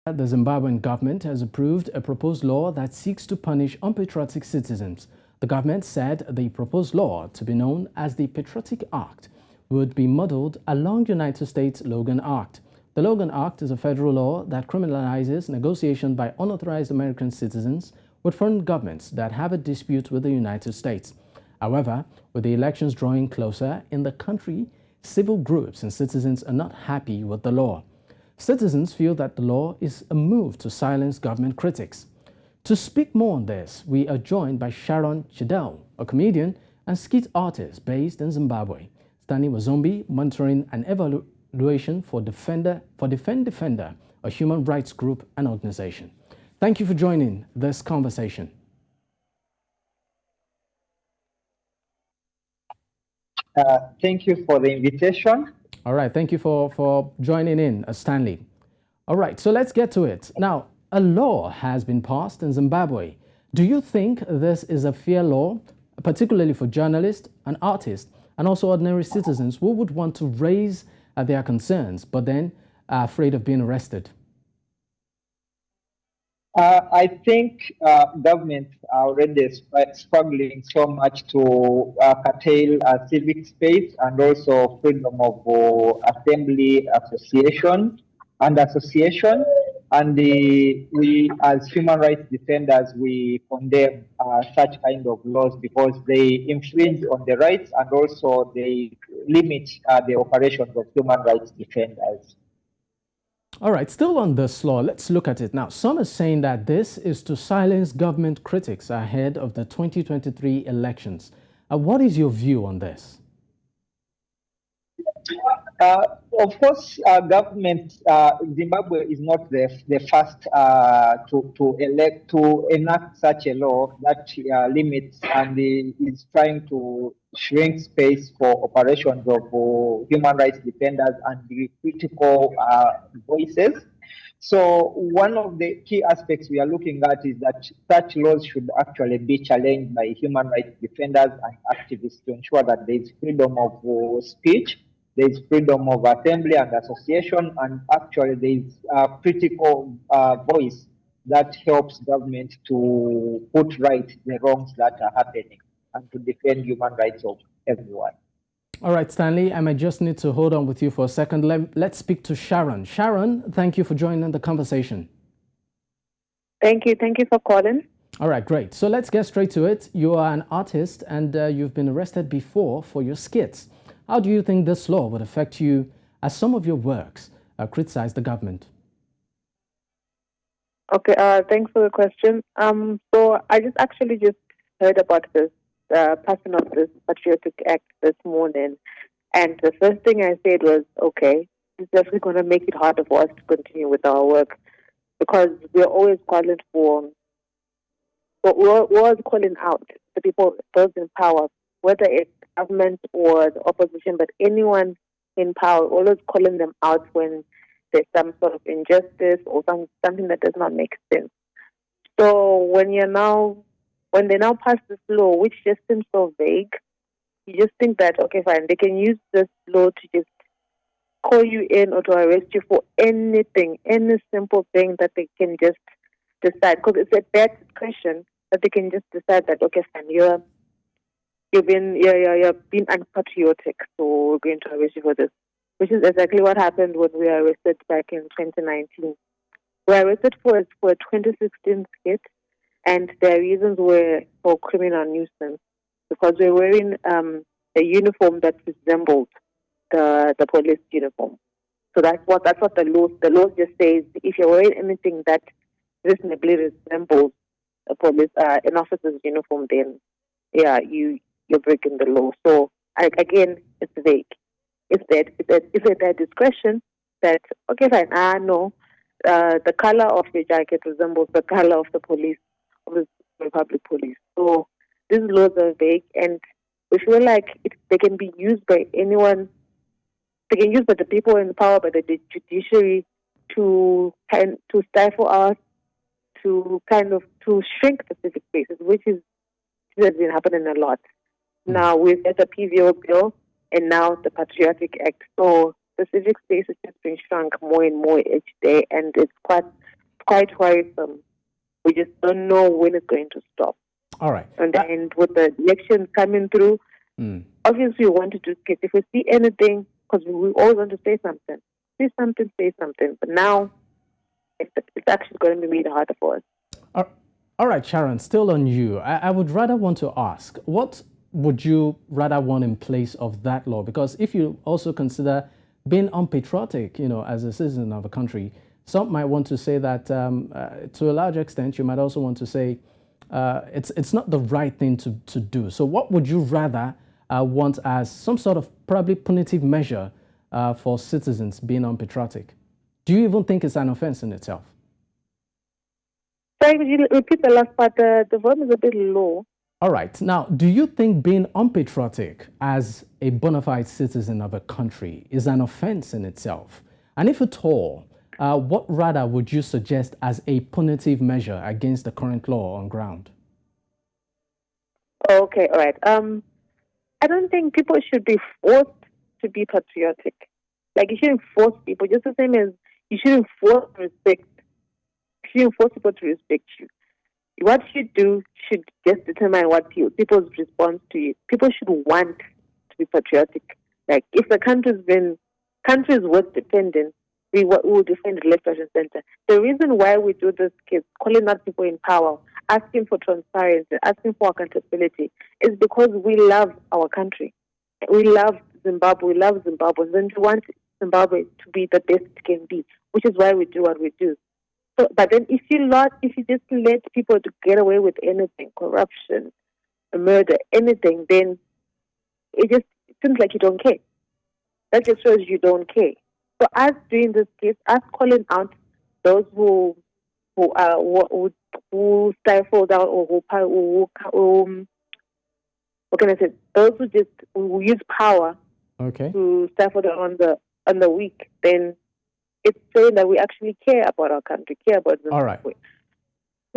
The Zimbabwean government has approved a proposed law that seeks to punish unpatriotic citizens. The government said the proposed law, to be known as the Patriotic Act, would be modeled along United States Logan Act. The Logan Act is a federal law that criminalizes negotiation by unauthorized American citizens with foreign governments that have a dispute with the United States. However, with the elections drawing closer in the country, civil groups and citizens are not happy with the law. Citizens feel that the law is a move to silence government critics. To speak more on this, we are joined by Sharon, Chideu, a comedian and skit artist based in Zimbabwe. Stanley Wazombi, monitoring an evaluation for Defend Defender, a human rights group and organization. Thank you for joining this conversation. Thank you for the invitation. All right, thank you for joining in, Stanley. All right, so let's get to it. Now, a law has been passed in Zimbabwe. Do you think this is a fair law, particularly for journalists and artists, and also ordinary citizens who would want to raise their concerns, but then are afraid of being arrested? I think governments are already struggling so much to curtail civic space and also freedom of assembly, association. And we, as human rights defenders, we condemn such kind of laws because they infringe on the rights and also they limit the operations of human rights defenders. All right, still on this law, let's look at it now. Some are saying that this is to silence government critics ahead of the 2023 elections. What is your view on this? Of course, government, Zimbabwe is not the first to enact such a law that limits and is trying to shrink space for operations of human rights defenders and the critical voices. So one of the key aspects we are looking at is that such laws should actually be challenged by human rights defenders and activists to ensure that there is freedom of speech, there is freedom of assembly and association, and actually there is a critical voice that helps government to put right the wrongs that are happening and to defend human rights of everyone. All right, Stanley, I might just need to hold on with you for a second. Let's speak to Sharon. Sharon, thank you for joining the conversation. Thank you. Thank you for calling. All right, great. So let's get straight to it. You are an artist and you've been arrested before for your skits. How do you think this law would affect you as some of your works criticize the government? Okay, thanks for the question. So I actually just heard about this passing of this Patriotic Act this morning, and the first thing I said was, okay, it's definitely going to make it harder for us to continue with our work because we're always calling we're always calling out the people, those in power, whether it's government or the opposition, but anyone in power, always calling them out when there's some sort of injustice or something that does not make sense. So when they now pass this law, which just seems so vague, you just think that, okay, fine, they can use this law to just call you in or to arrest you for anything, any simple thing that they can just decide. Because it's at their discretion that they can just decide that, okay, fine, you're being unpatriotic, so we're going to arrest you for this. Which is exactly what happened when we were arrested back in 2019. We were arrested for a 2016 skit, and the reasons were for criminal nuisance because we were wearing a uniform that resembled the police uniform. So that's what the law just says. If you're wearing anything that reasonably resembles a police an officer's uniform, then yeah, you're breaking the law. So again, it's vague. If at their discretion that okay fine, no, the color of your jacket resembles the color of the police of the Republic Police. So these laws are vague, and we feel like they can be used by anyone. They can use by the people in power, by the judiciary, to stifle us, to shrink the civic spaces, which has been happening a lot. Now we've got the PVO bill and now the Patriotic Act. So the civic space has just been shrunk more and more each day, and it's quite quite worrisome. We just don't know when it's going to stop. All right. And with the elections coming through, obviously we want to do skits. If we see anything, because we always want to say something. Say something. But now, it's actually going to be made harder for us. All right, Sharon, still on you. I would rather want to ask, what would you rather want in place of that law? Because if you also consider being unpatriotic, as a citizen of a country, some might want to say that to a large extent, you might also want to say it's not the right thing to do. So what would you rather want as some sort of probably punitive measure for citizens being unpatriotic? Do you even think it's an offense in itself? Sorry, could you repeat the last part? The volume is a bit low. All right. Now, do you think being unpatriotic as a bona fide citizen of a country is an offense in itself? And if at all, what rather would you suggest as a punitive measure against the current law on ground? Okay, all right. I don't think people should be forced to be patriotic. Like, you shouldn't force people, just the same as you shouldn't force respect. You shouldn't force people to respect you. What you do should just determine what people's response to you. People should want to be patriotic. Like, if the country is worth defending, we will defend the left, right, and center. The reason why we do this is calling out people in power, asking for transparency, asking for accountability, is because we love our country. We love Zimbabwe. We love Zimbabweans, and we want Zimbabwe to be the best it can be, which is why we do what we do. So, but then if you just let people to get away with anything, corruption, murder, anything, then it seems like you don't care. That just shows you don't care. So us doing this case, us calling out those who stifle down or what can I say? Those who use power to stifle down on the weak, then it's saying that we actually care about our country, care about Zimbabwe. All right.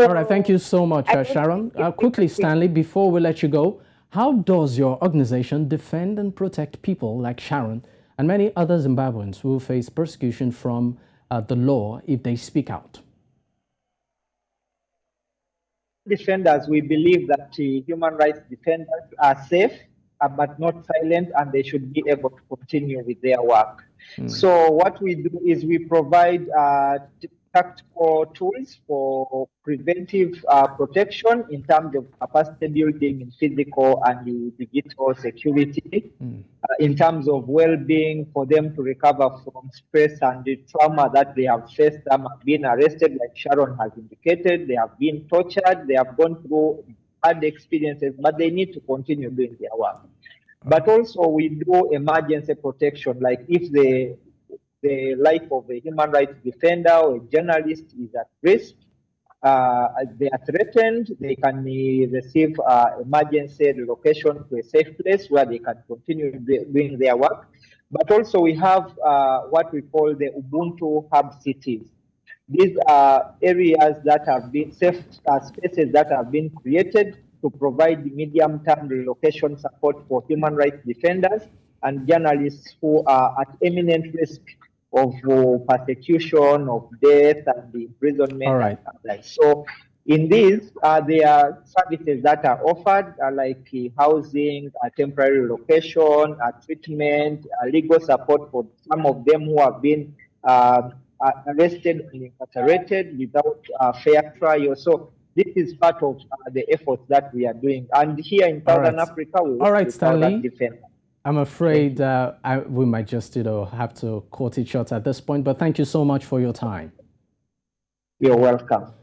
All right. Thank you so much, Sharon. Quickly, Stanley, before we let you go, how does your organization defend and protect people like Sharon and many other Zimbabweans who face persecution from the law if they speak out? Defenders, we believe that human rights defenders are safe but not silent, and they should be able to continue with their work. So what we do is we provide tactical tools for preventive protection in terms of capacity building in physical and digital security, in terms of well-being for them to recover from stress and the trauma that they have faced. Them have been arrested, like Sharon has indicated. They have been tortured. They have gone through bad experiences, but they need to continue doing their work. But also we do emergency protection, like if the life of a human rights defender or a journalist is at risk, they are threatened, they can receive emergency relocation to a safe place where they can continue doing their work. But also we have what we call the Ubuntu hub cities. These are areas that have been safe spaces that have been created to provide medium-term relocation support for human rights defenders and journalists who are at imminent risk of persecution, of death, and imprisonment. All right. So in these, there are services that are offered, like housing, temporary relocation, treatment, legal support for some of them who have been arrested and incarcerated without fair trial. So this is part of the efforts that we are doing. And here in Southern Africa, we all right, Stanley. Defender. I'm afraid we might just have to cut it short at this point, but thank you so much for your time. You're welcome.